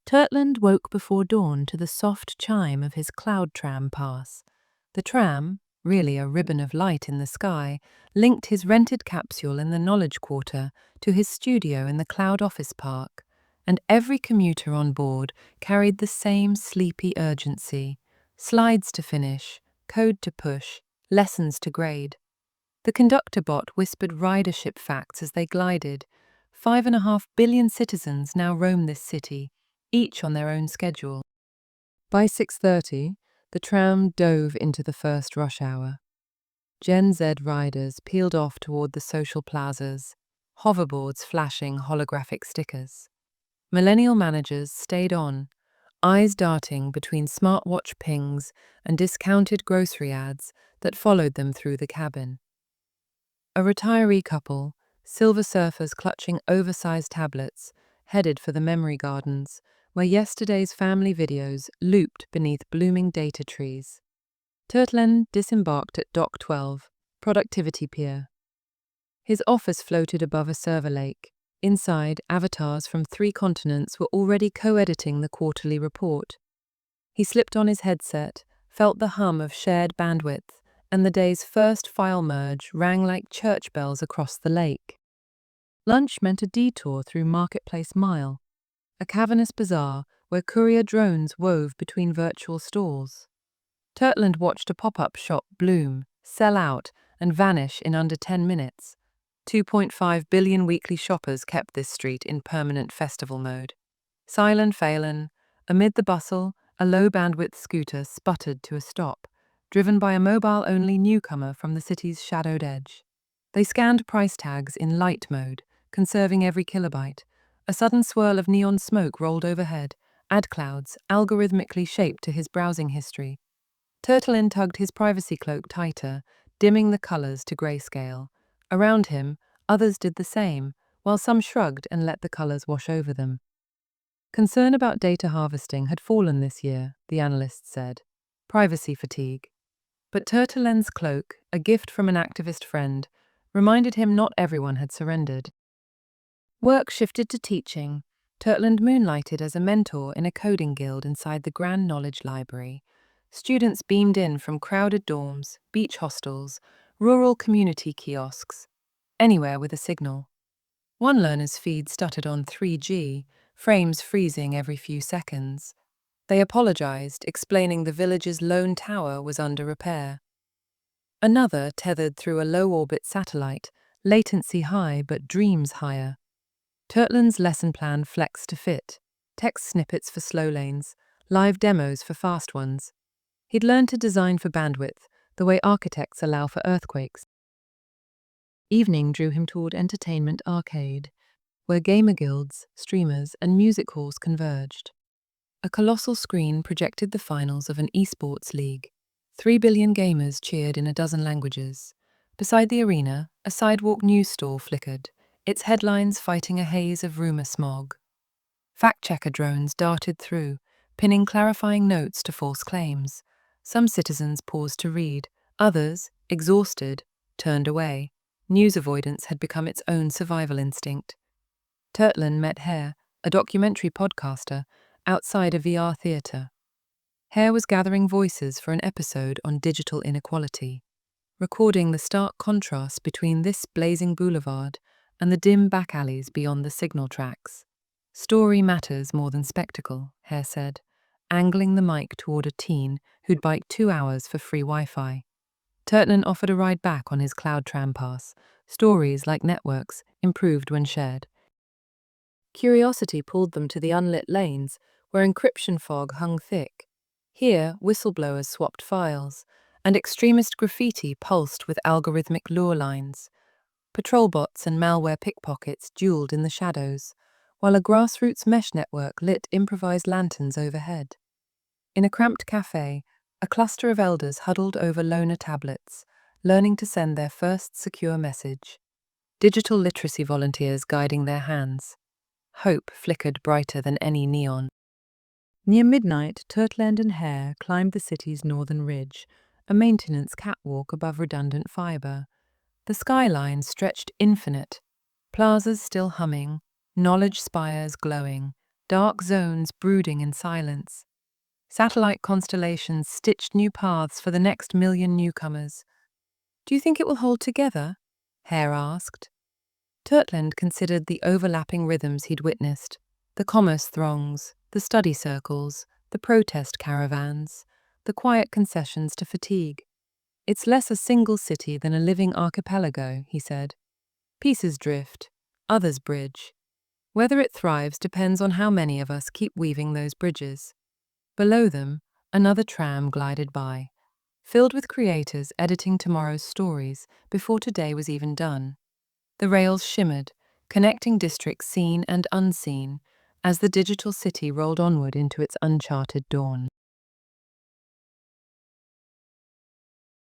Turtleand woke before dawn to the soft chime of his cloud-tram pass. The tram, really a ribbon of light in the sky, linked his rented capsule in the Knowledge Quarter to his studio in the Cloud Office Park, and every commuter on board carried the same sleepy urgency: slides to finish, code to push, lessons to grade. The conductor bot whispered ridership facts as they glided. 5.5 billion citizens now roam this city, each on their own schedule. By 6:30, the tram dove into the first rush hour. Gen Z riders peeled off toward the social plazas, hoverboards flashing holographic stickers. Millennial managers stayed on, eyes darting between smartwatch pings and discounted grocery ads that followed them through the cabin. A retiree couple, silver surfers clutching oversized tablets, headed for the memory gardens, where yesterday's family videos looped beneath blooming data trees. Turtleand disembarked at Dock 12, Productivity Pier. His office floated above a server lake. Inside, avatars from 3 continents were already co-editing the quarterly report. He slipped on his headset, felt the hum of shared bandwidth, and the day's first file merge rang like church bells across the lake. Lunch meant a detour through Marketplace Mile, a cavernous bazaar where courier drones wove between virtual stalls. Turtleand watched a pop-up shop bloom, sell out, and vanish in under 10 minutes. 2.5 billion weekly shoppers kept this street in permanent festival mode. Silent Phelan, amid the bustle, a low-bandwidth scooter sputtered to a stop, driven by a mobile-only newcomer from the city's shadowed edge. They scanned price tags in light mode, conserving every kilobyte. A sudden swirl of neon smoke rolled overhead, ad clouds algorithmically shaped to his browsing history. Turtleand tugged his privacy cloak tighter, dimming the colors to grayscale. Around him, others did the same, while some shrugged and let the colors wash over them. Concern about data harvesting had fallen this year, the analyst said. Privacy fatigue. But Turtleand's cloak, a gift from an activist friend, reminded him not everyone had surrendered. Work shifted to teaching. Turtleand moonlighted as a mentor in a coding guild inside the Grand Knowledge Library. Students beamed in from crowded dorms, beach hostels, rural community kiosks, anywhere with a signal. One learner's feed stuttered on 3G, frames freezing every few seconds. They apologized, explaining the village's lone tower was under repair. Another tethered through a low-orbit satellite, latency high but dreams higher. Turtleand's lesson plan flexed to fit: text snippets for slow lanes, live demos for fast ones. He'd learned to design for bandwidth, the way architects allow for earthquakes. Evening drew him toward Entertainment Arcade, where gamer guilds, streamers, and music halls converged. A colossal screen projected the finals of an esports league. 3 billion gamers cheered in a dozen languages. Beside the arena, a sidewalk news store flickered, its headlines fighting a haze of rumor smog. Fact-checker drones darted through, pinning clarifying notes to false claims. Some citizens paused to read, others, exhausted, turned away. News avoidance had become its own survival instinct. Turtleand met Hare, a documentary podcaster, outside a VR theater. Hare was gathering voices for an episode on digital inequality, recording the stark contrast between this blazing boulevard and the dim back alleys beyond the signal tracks. Story matters more than spectacle, Hare said, angling the mic toward a teen who'd biked 2 hours for free Wi-Fi. Turtleand offered a ride back on his cloud-tram pass. Stories, like networks, improved when shared. Curiosity pulled them to the unlit lanes, where encryption fog hung thick. Here, whistleblowers swapped files, and extremist graffiti pulsed with algorithmic lure lines. Patrol bots and malware pickpockets dueled in the shadows, while a grassroots mesh network lit improvised lanterns overhead. In a cramped cafe, a cluster of elders huddled over loaner tablets, learning to send their first secure message. Digital literacy volunteers guiding their hands. Hope flickered brighter than any neon. Near midnight, Turtleand and Hare climbed the city's northern ridge, a maintenance catwalk above redundant fiber. The skyline stretched infinite, plazas still humming, knowledge spires glowing, dark zones brooding in silence. Satellite constellations stitched new paths for the next million newcomers. Do you think it will hold together? Hare asked. Turtleand considered the overlapping rhythms he'd witnessed, the commerce throngs, the study circles, the protest caravans, the quiet concessions to fatigue. It's less a single city than a living archipelago, he said. Pieces drift, others bridge. Whether it thrives depends on how many of us keep weaving those bridges. Below them, another tram glided by, filled with creators editing tomorrow's stories before today was even done. The rails shimmered, connecting districts seen and unseen, as the digital city rolled onward into its uncharted dawn.